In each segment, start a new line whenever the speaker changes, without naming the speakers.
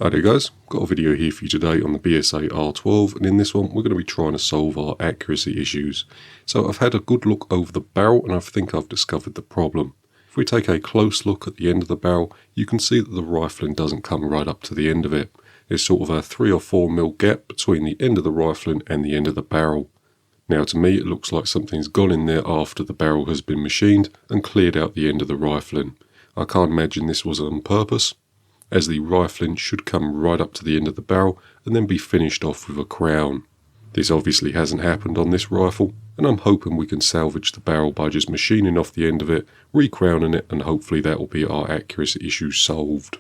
Hi there guys, got a video here for you today on the BSA R12, and in this one we're going to be trying to solve our accuracy issues. So I've had a good look over the barrel and I think I've discovered the problem. If we take a close look at the end of the barrel, you can see that the rifling doesn't come right up to the end of it. There's sort of a 3 or 4 mil gap between the end of the rifling and the end of the barrel. Now to me it looks like something's gone in there after the barrel has been machined and cleared out the end of the rifling. I can't imagine this was on purpose, as the rifling should come right up to the end of the barrel and then be finished off with a crown. This obviously hasn't happened on this rifle, and I'm hoping we can salvage the barrel by just machining off the end of it, recrowning it, and hopefully that will be our accuracy issue solved.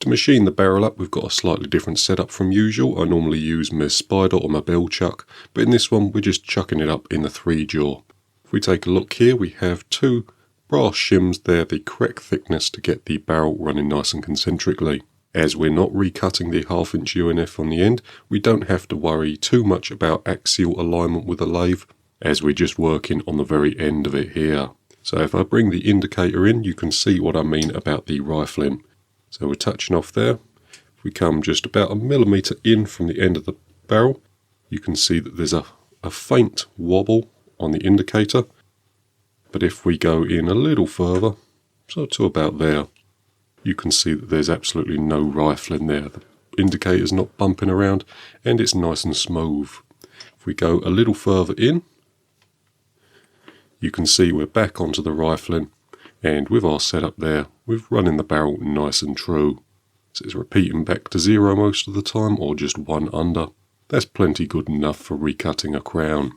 To machine the barrel up, we've got a slightly different setup from usual. I normally use my spider or my bell chuck, but in this one we're just chucking it up in the 3-jaw. If we take a look here, we have 2 brass shims. They're the correct thickness to get the barrel running nice and concentrically. As we're not recutting the 1/2 inch UNF on the end, we don't have to worry too much about axial alignment with the lathe, as we're just working on the very end of it here. So if I bring the indicator in, you can see what I mean about the rifling. So we're touching off there. If we come just about a millimetre in from the end of the barrel, you can see that there's a faint wobble on the indicator. But if we go in a little further, so to about there, you can see that there's absolutely no rifling there. The indicator's not bumping around and it's nice and smooth. If we go a little further in, you can see we're back onto the rifling, and with our setup there, we're running the barrel nice and true. So it's repeating back to 0 most of the time, or just 1 under. That's plenty good enough for recutting a crown.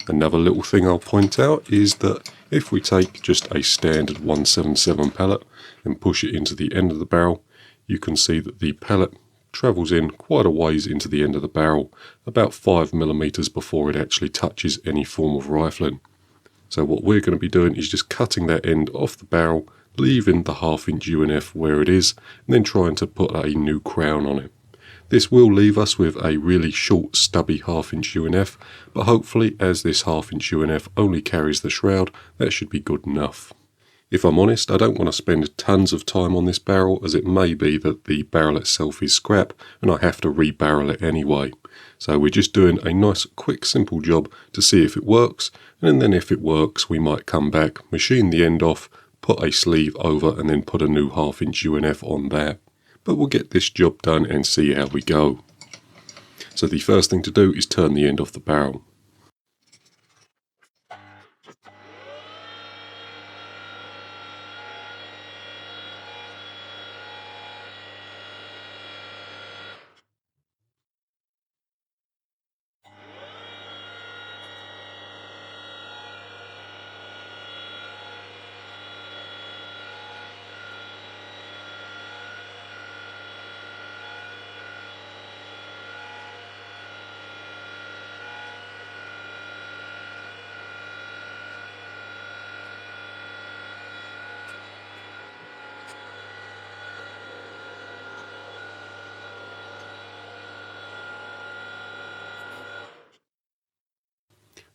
Another little thing I'll point out is that if we take just a standard 177 pellet and push it into the end of the barrel, you can see that the pellet travels in quite a ways into the end of the barrel, about 5 millimeters before it actually touches any form of rifling. So what we're going to be doing is just cutting that end off the barrel, leaving the 1/2 inch UNF where it is, and then trying to put a new crown on it. This will leave us with a really short, stubby 1/2 inch UNF, but hopefully as this 1/2 inch UNF only carries the shroud, that should be good enough. If I'm honest, I don't want to spend tons of time on this barrel, as it may be that the barrel itself is scrap and I have to rebarrel it anyway. So we're just doing a nice, quick, simple job to see if it works, and then if it works we might come back, machine the end off, put a sleeve over, and then put a new 1/2 inch UNF on there. But we'll get this job done and see how we go. So the first thing to do is turn the end off the barrel.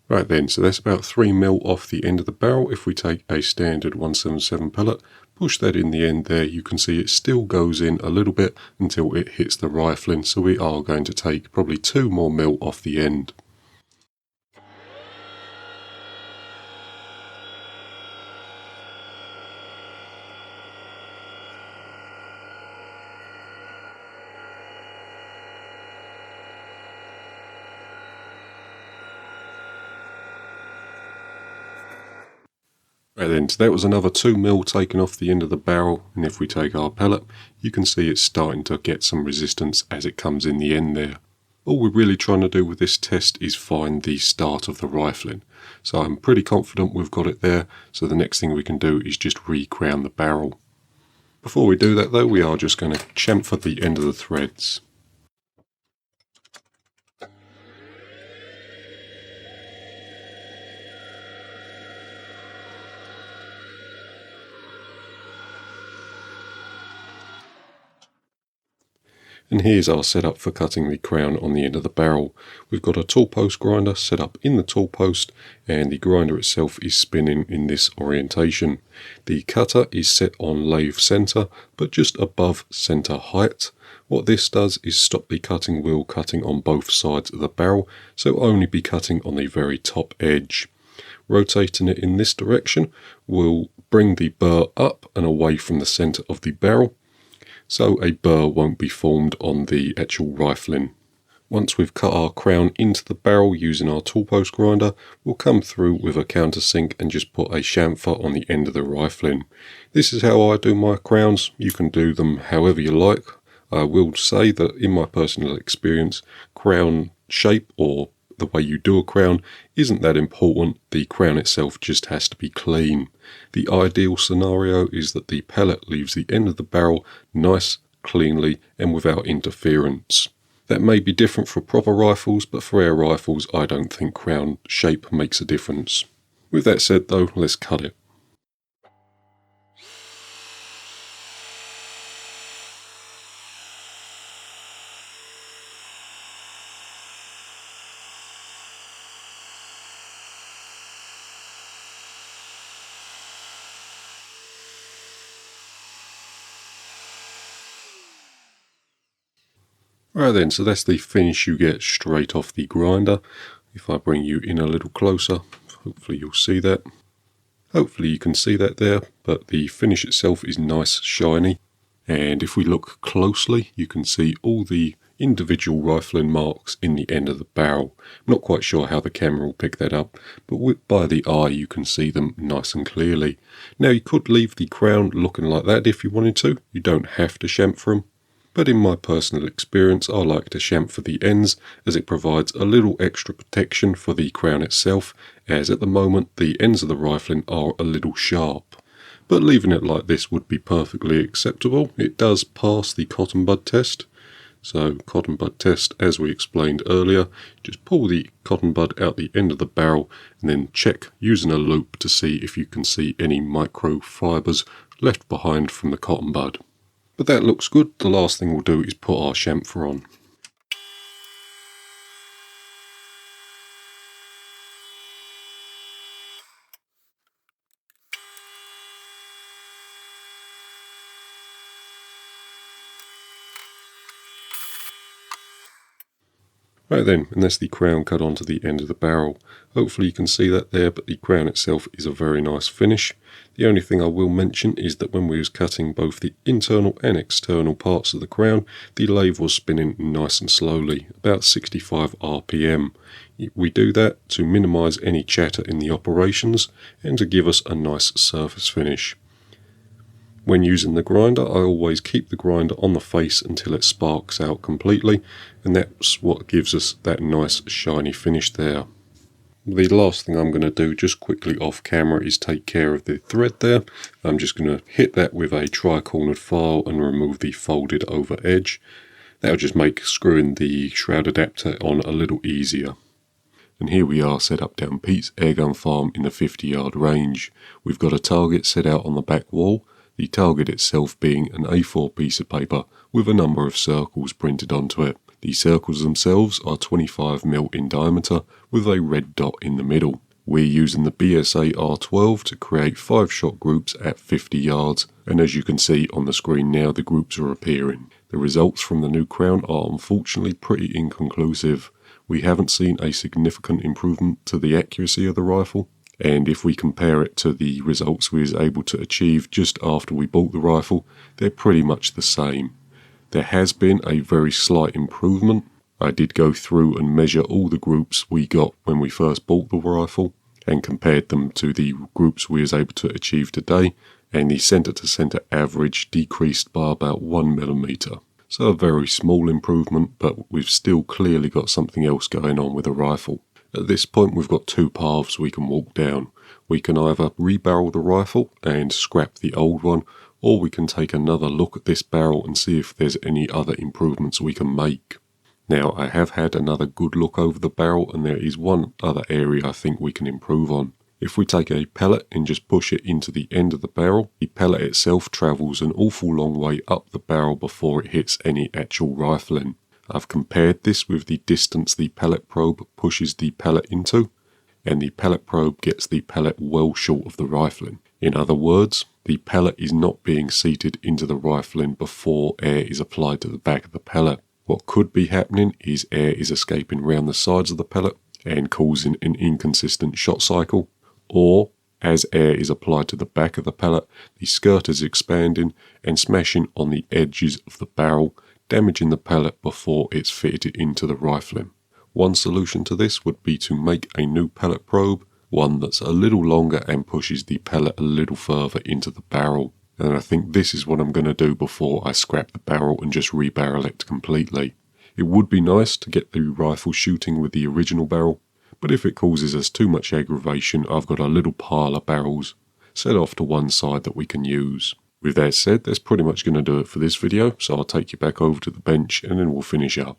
Right then, so that's about 3 mil off the end of the barrel. If we take a standard 177 pellet, push that in the end there, you can see it still goes in a little bit until it hits the rifling, so we are going to take probably 2 more mil off the end. Right then, so that was another 2 mil taken off the end of the barrel, and if we take our pellet, you can see it's starting to get some resistance as it comes in the end there. All we're really trying to do with this test is find the start of the rifling. So I'm pretty confident we've got it there, so the next thing we can do is just recrown the barrel. Before we do that though, we are just going to chamfer the end of the threads. And here's our setup for cutting the crown on the end of the barrel. We've got a tool post grinder set up in the tool post, and the grinder itself is spinning in this orientation. The cutter is set on lathe center, but just above center height. What this does is stop the cutting wheel cutting on both sides of the barrel, so only be cutting on the very top edge. Rotating it in this direction will bring the burr up and away from the center of the barrel, so a burr won't be formed on the actual rifling. Once we've cut our crown into the barrel using our tool post grinder, we'll come through with a countersink and just put a chamfer on the end of the rifling. This is how I do my crowns. You can do them however you like. I will say that in my personal experience, crown shape or the way you do a crown isn't that important. The crown itself just has to be clean. The ideal scenario is that the pellet leaves the end of the barrel nice, cleanly, and without interference. That may be different for proper rifles, but for air rifles I don't think crown shape makes a difference. With that said though, let's cut it. Right then, so that's the finish you get straight off the grinder. If I bring you in a little closer, hopefully you'll see that. Hopefully you can see that there, but the finish itself is nice, shiny. And if we look closely, you can see all the individual rifling marks in the end of the barrel. I'm not quite sure how the camera will pick that up, but by the eye you can see them nice and clearly. Now you could leave the crown looking like that if you wanted to. You don't have to chamfer them. But in my personal experience, I like to chamfer the ends as it provides a little extra protection for the crown itself, as at the moment the ends of the rifling are a little sharp. But leaving it like this would be perfectly acceptable. It does pass the cotton bud test. So cotton bud test, as we explained earlier, just pull the cotton bud out the end of the barrel and then check using a loupe to see if you can see any microfibers left behind from the cotton bud. But that looks good. The last thing we'll do is put our chamfer on. Right then, and that's the crown cut onto the end of the barrel. Hopefully you can see that there, but the crown itself is a very nice finish. The only thing I will mention is that when we was cutting both the internal and external parts of the crown, the lathe was spinning nice and slowly, about 65 RPM. We do that to minimise any chatter in the operations and to give us a nice surface finish. When using the grinder, I always keep the grinder on the face until it sparks out completely, and that's what gives us that nice shiny finish there. The last thing I'm going to do just quickly off camera is take care of the thread there. I'm just going to hit that with a tri-cornered file and remove the folded over edge. That'll just make screwing the shroud adapter on a little easier. And here we are set up down Pete's airgun farm in the 50-yard range. We've got a target set out on the back wall, the target itself being an A4 piece of paper with a number of circles printed onto it. The circles themselves are 25mm in diameter with a red dot in the middle. We're using the BSA R12 to create 5-shot groups at 50 yards, and as you can see on the screen now, the groups are appearing. The results from the new crown are unfortunately pretty inconclusive. We haven't seen a significant improvement to the accuracy of the rifle, and if we compare it to the results we was able to achieve just after we bought the rifle, they're pretty much the same. There has been a very slight improvement. I did go through and measure all the groups we got when we first bought the rifle and compared them to the groups we was able to achieve today, and the centre to centre average decreased by about 1mm. So a very small improvement, but we've still clearly got something else going on with the rifle. At this point we've got two paths we can walk down. We can either rebarrel the rifle and scrap the old one, or we can take another look at this barrel and see if there's any other improvements we can make. Now, I have had another good look over the barrel, and there is one other area I think we can improve on. If we take a pellet and just push it into the end of the barrel, the pellet itself travels an awful long way up the barrel before it hits any actual rifling. I've compared this with the distance the pellet probe pushes the pellet into, and the pellet probe gets the pellet well short of the rifling. In other words, the pellet is not being seated into the rifling before air is applied to the back of the pellet. What could be happening is air is escaping round the sides of the pellet and causing an inconsistent shot cycle, or as air is applied to the back of the pellet, the skirt is expanding and smashing on the edges of the barrel, damaging the pellet before it's fitted into the rifling. One solution to this would be to make a new pellet probe, one that's a little longer and pushes the pellet a little further into the barrel. And I think this is what I'm going to do before I scrap the barrel and just rebarrel it completely. It would be nice to get the rifle shooting with the original barrel, but if it causes us too much aggravation, I've got a little pile of barrels set off to one side that we can use. With that said, that's pretty much going to do it for this video, so I'll take you back over to the bench and then we'll finish up.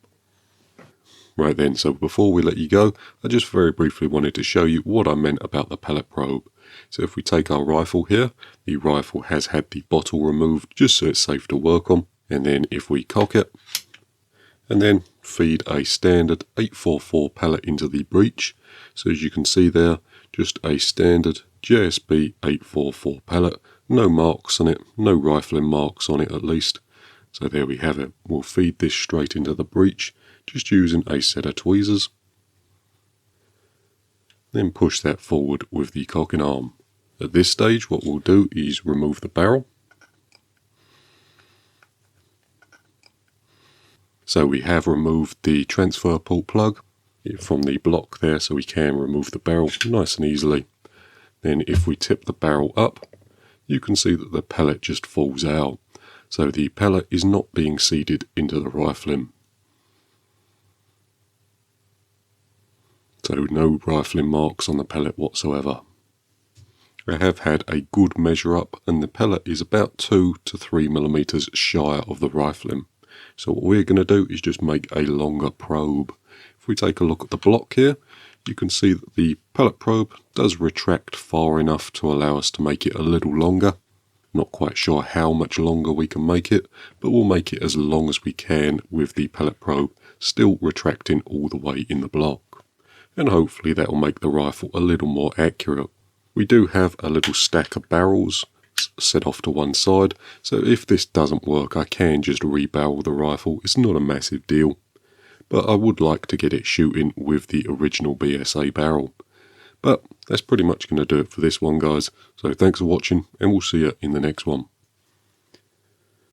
Right then, so before we let you go, I just very briefly wanted to show you what I meant about the pellet probe. So if we take our rifle here, the rifle has had the bottle removed just so it's safe to work on. And then if we cock it, and then feed a standard 844 pellet into the breech. So as you can see there, just a standard JSB 844 pellet, no marks on it, no rifling marks on it at least. So there we have it. We'll feed this straight into the breech, just using a set of tweezers. Then push that forward with the cocking arm. At this stage, what we'll do is remove the barrel. So we have removed the transfer port plug from the block there, so we can remove the barrel nice and easily. Then if we tip the barrel up, you can see that the pellet just falls out. So the pellet is not being seated into the rifling. So no rifling marks on the pellet whatsoever. I have had a good measure up and the pellet is about 2 to 3 millimeters shy of the rifling. So what we're going to do is just make a longer probe. If we take a look at the block here, you can see that the pellet probe does retract far enough to allow us to make it a little longer. Not quite sure how much longer we can make it, but we'll make it as long as we can with the pellet probe still retracting all the way in the block. And hopefully that will make the rifle a little more accurate. We do have a little stack of barrels set off to one side, so if this doesn't work I can just rebarrel the rifle. It's not a massive deal, but I would like to get it shooting with the original BSA barrel. But that's pretty much going to do it for this one, guys, so thanks for watching and we'll see you in the next one.